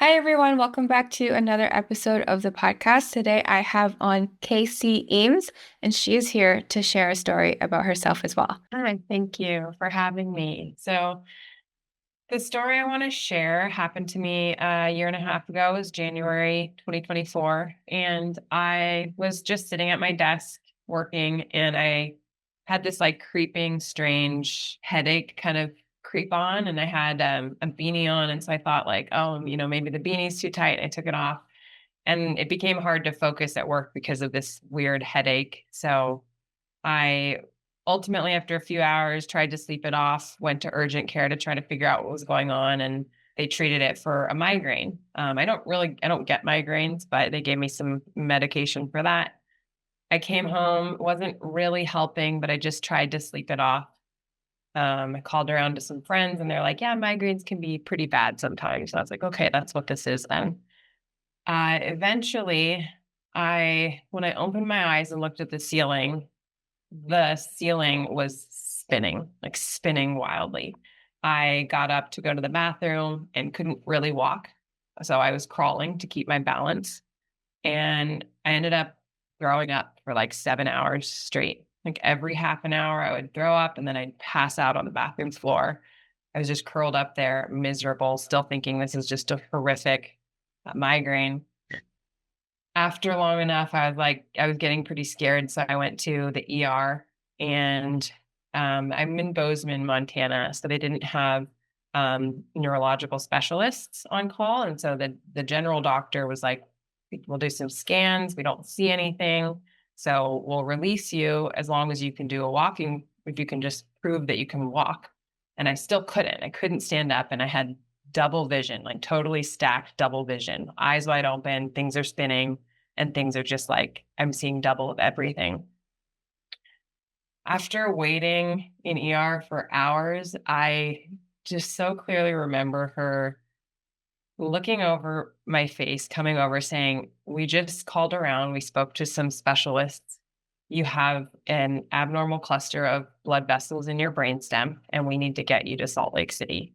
Hi, everyone. Welcome back to another episode of the podcast. Today, I have on Casey Eames, and she is here to share a story about herself as well. Hi, thank you for having me. So, the story I want to share happened to me a year and a half ago. It was January 2024. And I was just sitting at my desk working, and I had this like creeping, strange headache kind of creep on. And I had a beanie on. And so I thought, like, oh, maybe the beanie's too tight. I took it off. And it became hard to focus at work because of this weird headache. So, I ultimately, after a few hours, tried to sleep it off, went to urgent care to try to figure out what was going on, and they treated it for a migraine. I don't get migraines, but they gave me some medication for that. I came home, wasn't really helping, but I just tried to sleep it off. I called around to some friends, and they're like, "Yeah, migraines can be pretty bad sometimes." So I was like, "Okay, that's what this is then." Eventually, when I opened my eyes and looked at the ceiling was spinning, like spinning wildly. I got up to go to the bathroom and couldn't really walk. So I was crawling to keep my balance. And I ended up throwing up for like 7 hours straight. Like every half an hour, I would throw up and then I'd pass out on the bathroom floor. I was just curled up there, miserable, still thinking this is just a horrific migraine. After long enough, I was getting pretty scared. So I went to the ER and I'm in Bozeman, Montana. So they didn't have neurological specialists on call. And so the general doctor was like, we'll do some scans. We don't see anything. So we'll release you as long as you can do a walking, if you can just prove that you can walk. And I still couldn't. I couldn't stand up and I had double vision, like totally stacked double vision, eyes wide open, things are spinning, and things are just like I'm seeing double of everything. After waiting in ER for hours, I just so clearly remember her looking over my face, coming over saying, "We just called around, we spoke to some specialists. You have an abnormal cluster of blood vessels in your brainstem, and we need to get you to Salt Lake City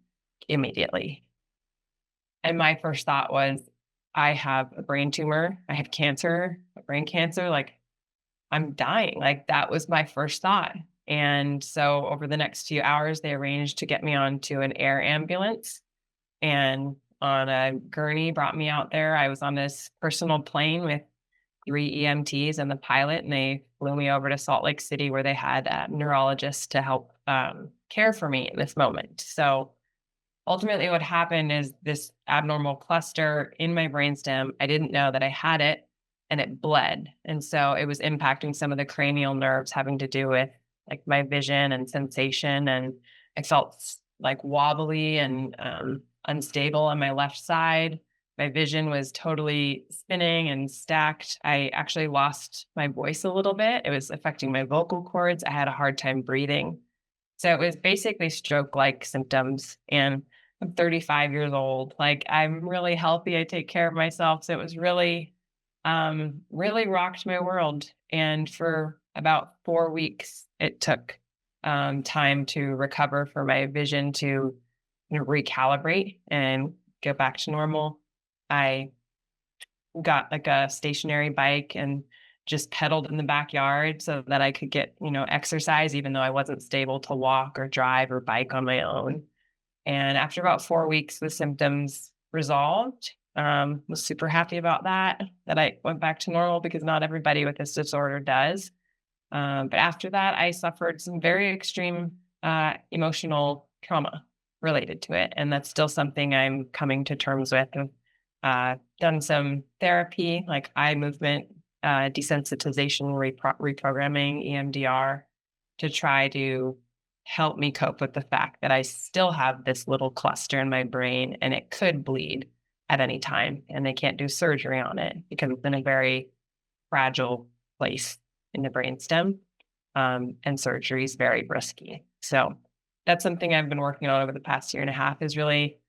immediately." And my first thought was, I have a brain tumor, I have cancer, a brain cancer, like I'm dying. Like that was my first thought. And so over the next few hours, they arranged to get me onto an air ambulance and on a gurney brought me out there. I was on this personal plane with three EMTs and the pilot, and they flew me over to Salt Lake City where they had neurologists to help care for me in this moment. So ultimately, what happened is this abnormal cluster in my brainstem. I didn't know that I had it and it bled. And so it was impacting some of the cranial nerves having to do with like my vision and sensation. And I felt like wobbly and unstable on my left side. My vision was totally spinning and stacked. I actually lost my voice a little bit. It was affecting my vocal cords. I had a hard time breathing. So it was basically stroke-like symptoms, and I'm 35 years old. Like, I'm really healthy, I take care of myself, so it was really, really rocked my world, and for about 4 weeks, it took, time to recover for my vision to, recalibrate and go back to normal. I got like a stationary bike and just pedaled in the backyard so that I could get, exercise, even though I wasn't stable to walk or drive or bike on my own. And after about 4 weeks, the symptoms resolved. Was super happy about that I went back to normal because not everybody with this disorder does. But after that, I suffered some very extreme emotional trauma related to it. And that's still something I'm coming to terms with. I've done some therapy, like eye movement, desensitization, reprogramming, EMDR, to try to help me cope with the fact that I still have this little cluster in my brain and it could bleed at any time. And they can't do surgery on it because it's in a very fragile place in the brainstem, and surgery is very risky. So that's something I've been working on over the past year and a half, is really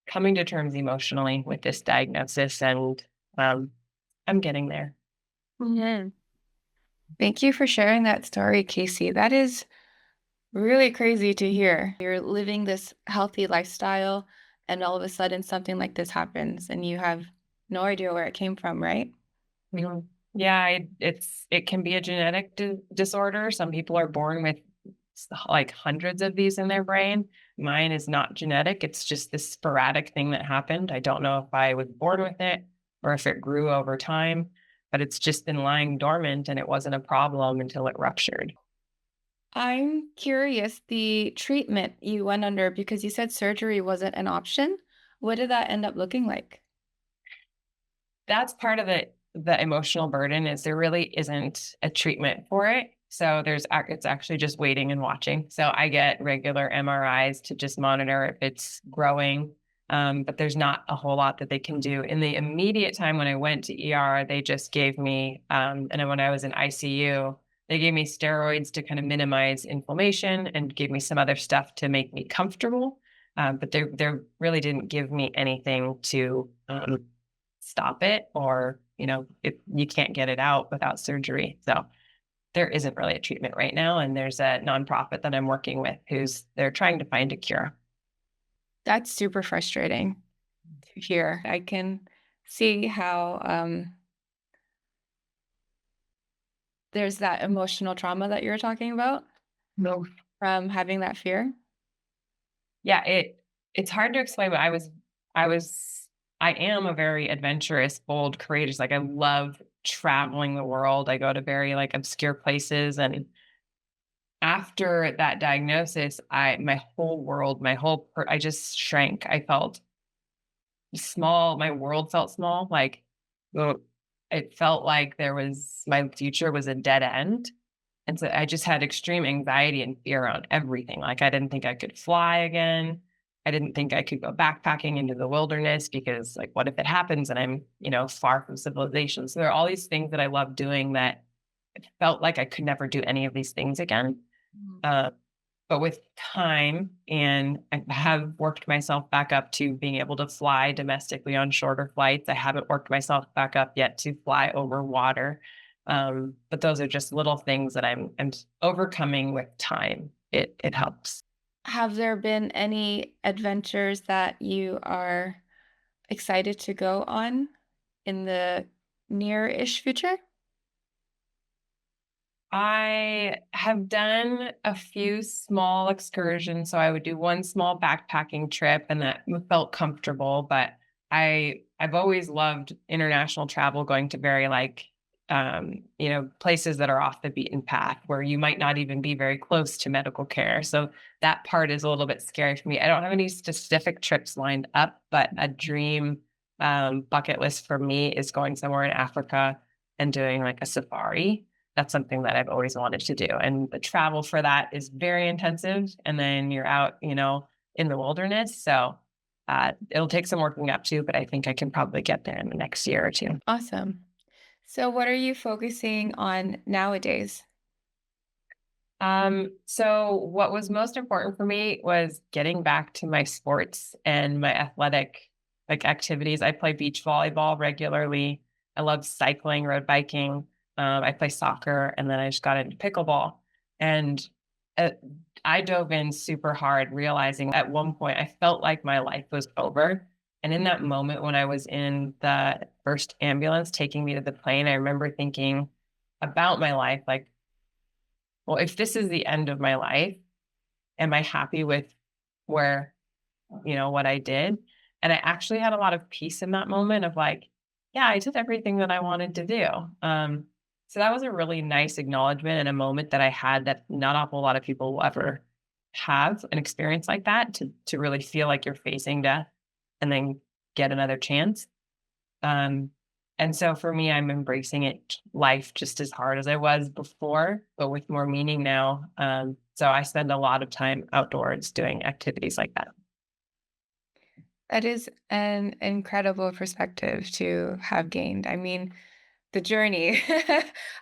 coming to terms emotionally with this diagnosis, and I'm getting there. Mhm. Thank you for sharing that story, Casey. That is really crazy to hear. You're living this healthy lifestyle and all of a sudden something like this happens and you have no idea where it came from, right? Mhm. Yeah, it can be a genetic disorder. Some people are born with like hundreds of these in their brain. Mine is not genetic. It's just this sporadic thing that happened. I don't know if I was born with it or if it grew over time, but it's just been lying dormant and it wasn't a problem until it ruptured. I'm curious, the treatment you went under, because you said surgery wasn't an option. What did that end up looking like? That's part of the emotional burden is there really isn't a treatment for it. So it's actually just waiting and watching. So I get regular MRIs to just monitor if it's growing. But there's not a whole lot that they can do. In the immediate time when I went to ER, they just gave me, and then when I was in ICU, they gave me steroids to kind of minimize inflammation and gave me some other stuff to make me comfortable. But they really didn't give me anything to stop it, or if you can't get it out without surgery. So there isn't really a treatment right now, and there's a nonprofit that I'm working with who's they're trying to find a cure. That's super frustrating to hear. I can see how there's that emotional trauma that you're talking about No. from having that fear. Yeah, it's hard to explain, but I was I am a very adventurous, bold, courageous. Like I love traveling the world. I go to very like obscure places, and after that diagnosis, my whole world, I just shrank. I felt small. My world felt small. Like, well, it felt like my future was a dead end. And so I just had extreme anxiety and fear around everything. Like, I didn't think I could fly again. I didn't think I could go backpacking into the wilderness because, like, what if it happens and I'm, far from civilization? So there are all these things that I love doing that it felt like I could never do any of these things again. Mhm. Uh, but with time, and I have worked myself back up to being able to fly domestically on shorter flights. I haven't worked myself back up yet to fly over water. But those are just little things that I'm overcoming with time. It helps. Have there been any adventures that you are excited to go on in the near-ish future? I have done a few small excursions. So I would do one small backpacking trip and that felt comfortable, but I've always loved international travel, going to very like places that are off the beaten path where you might not even be very close to medical care. So that part is a little bit scary for me. I don't have any specific trips lined up, but a dream bucket list for me is going somewhere in Africa and doing like a safari. That's something that I've always wanted to do. And the travel for that is very intensive. And then you're out, in the wilderness. So it'll take some working up to, but I think I can probably get there in the next year or two. Awesome. So what are you focusing on nowadays? So what was most important for me was getting back to my sports and my athletic like activities. I play beach volleyball regularly. I love cycling, road biking. I play soccer, and then I just got into pickleball. And uh, I dove in super hard, realizing at one point I felt like my life was over. And in that moment when I was in the first ambulance taking me to the plane, I remember thinking about my life like, well, if this is the end of my life, am I happy with where, what I did? And I actually had a lot of peace in that moment of like, yeah, I did everything that I wanted to do. So that was a really nice acknowledgement and a moment that I had that not a whole lot of people will ever have an experience like that, to really feel like you're facing death and then get another chance. Um, and so for me, I'm embracing life just as hard as I was before, but with more meaning now. So I spend a lot of time outdoors doing activities like that. That is an incredible perspective to have gained. I mean, the journey,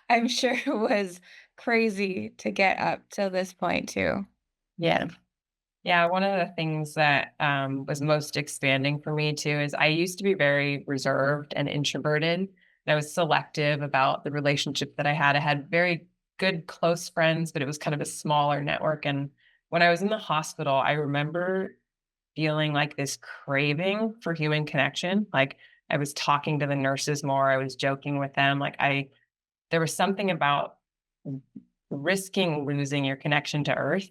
I'm sure was crazy to get up to this point too. Yeah. Yeah. One of the things that was most expanding for me too is I used to be very reserved and introverted. And I was selective about the relationship that I had. I had very good, close friends, but it was kind of a smaller network. And when I was in the hospital, I remember feeling like this craving for human connection. Like I was talking to the nurses more, I was joking with them. There was something about risking losing your connection to earth,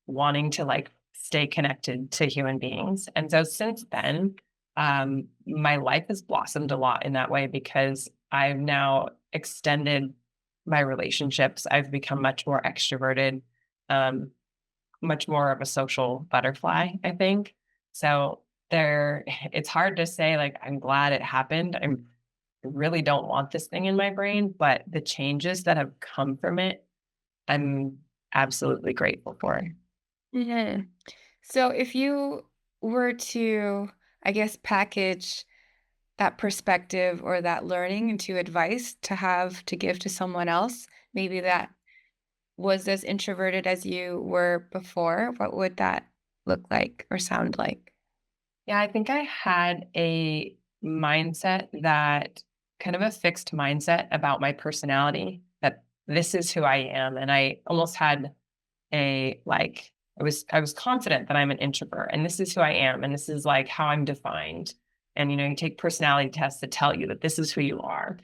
wanting to like stay connected to human beings. And so since then, my life has blossomed a lot in that way because I've now extended my relationships. I've become much more extroverted, um, much more of a social butterfly, I think. So there, it's hard to say, like, I'm glad it happened. I really don't want this thing in my brain, but the changes that have come from it, I'm absolutely grateful for. Mhm. So if you were to, I guess, package that perspective or that learning into advice to have to give to someone else, maybe that was as introverted as you were before, what would that look like or sound like? Yeah, I think I had a mindset that kind of a fixed mindset about my personality, that this is who I am. And I almost had a like I was confident that I'm an introvert and this is who I am and this is like how I'm defined. And you take personality tests that tell you that this is who you are.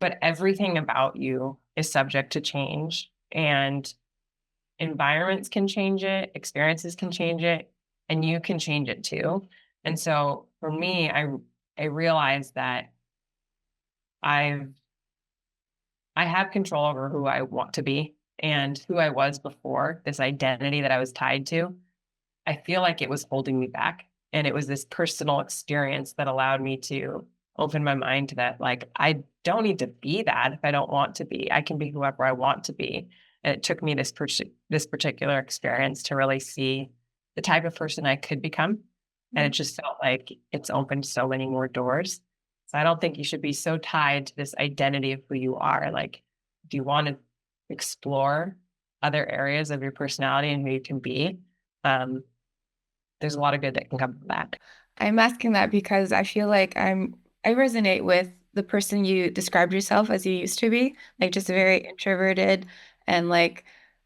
But everything about you is subject to change and environments can change it, experiences can change it, and you can change it too. And so for me, I realized that I've I have control over who I want to be and who I was before, this identity that I was tied to. I feel like it was holding me back. And it was this personal experience that allowed me to open my mind to that. Like, I don't need to be that if I don't want to be. I can be whoever I want to be. And it took me this particular experience to really see the type of person I could become. And it Mhm. just felt like it's opened so many more doors. So I don't think you should be so tied to this identity of who you are. Like, do you want to explore other areas of your personality and who you can be? Um, there's a lot of good that can come from that. I'm asking that because I feel like I resonate with the person you described yourself as you used to be, like just very introverted and like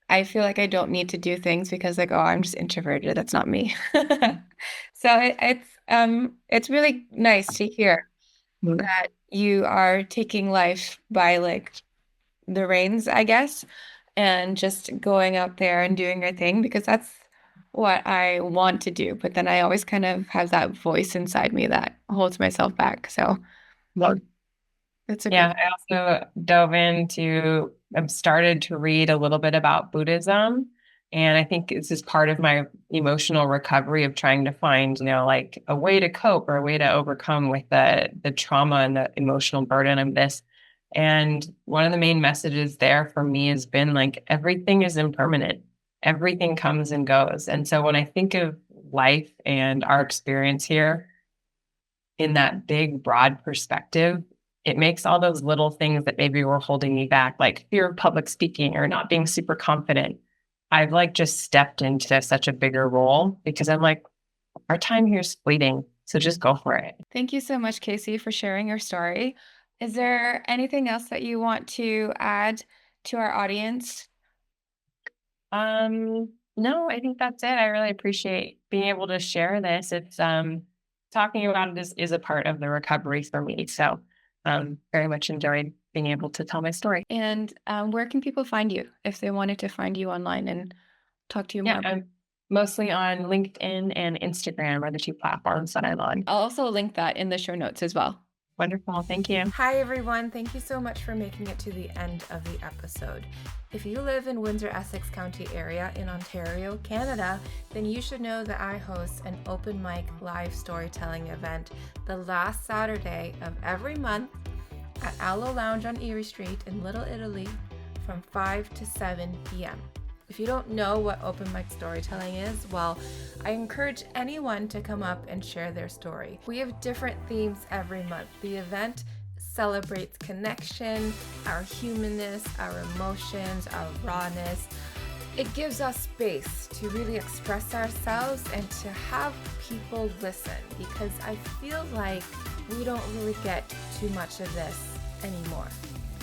I feel like I don't need to do things because like, oh, I'm just introverted. That's not me. So it's really nice to hear Mhm. that you are taking life by like the reins, I guess, and just going out there and doing your thing because that's what I want to do. But then I always kind of have that voice inside me that holds myself back. So Well, it's a good. yeah, I also dove into, I've started to read a little bit about Buddhism. And I think this is part of my emotional recovery of trying to find, like a way to cope or a way to overcome with the trauma and the emotional burden of this. And one of the main messages there for me has been like everything is impermanent. Everything comes and goes. And so when I think of life and our experience here, in that big, broad perspective, it makes all those little things that maybe were holding me back, like fear of public speaking or not being super confident. I've like just stepped into such a bigger role because I'm like, our time here is fleeting. So just go for it. Thank you so much, Casey, for sharing your story. Is there anything else that you want to add to our audience? No, I think that's it. I really appreciate being able to share this. It's talking about it is a part of the recovery for me. So very much enjoyed being able to tell my story. And where can people find you if they wanted to find you online and talk to you Yeah, more? I'm mostly on LinkedIn and Instagram are the 2 platforms that I'm on. I'll also link that in the show notes as well. Wonderful, thank you. Hi, everyone. Thank you so much for making it to the end of the episode. If you live in Windsor-Essex County area in Ontario, Canada, then you should know that I host an open mic live storytelling event the last Saturday of every month at Aloe Lounge on Erie Street in Little Italy from 5 to 7 p.m. If you don't know what open mic storytelling is, well, I encourage anyone to come up and share their story. We have different themes every month. The event celebrates connection, our humanness, our emotions, our rawness. It gives us space to really express ourselves and to have people listen because I feel like we don't really get too much of this anymore.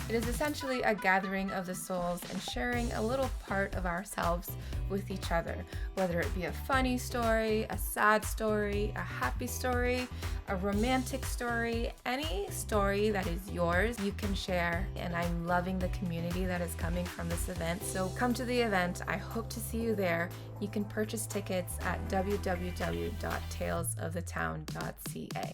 It is essentially a gathering of the souls and sharing a little part of ourselves with each other, whether it be a funny story, a sad story, a happy story, a romantic story, any story that is yours, you can share. And I'm loving the community that is coming from this event. So come to the event. I hope to see you there. You can purchase tickets at www.talesofthetown.ca.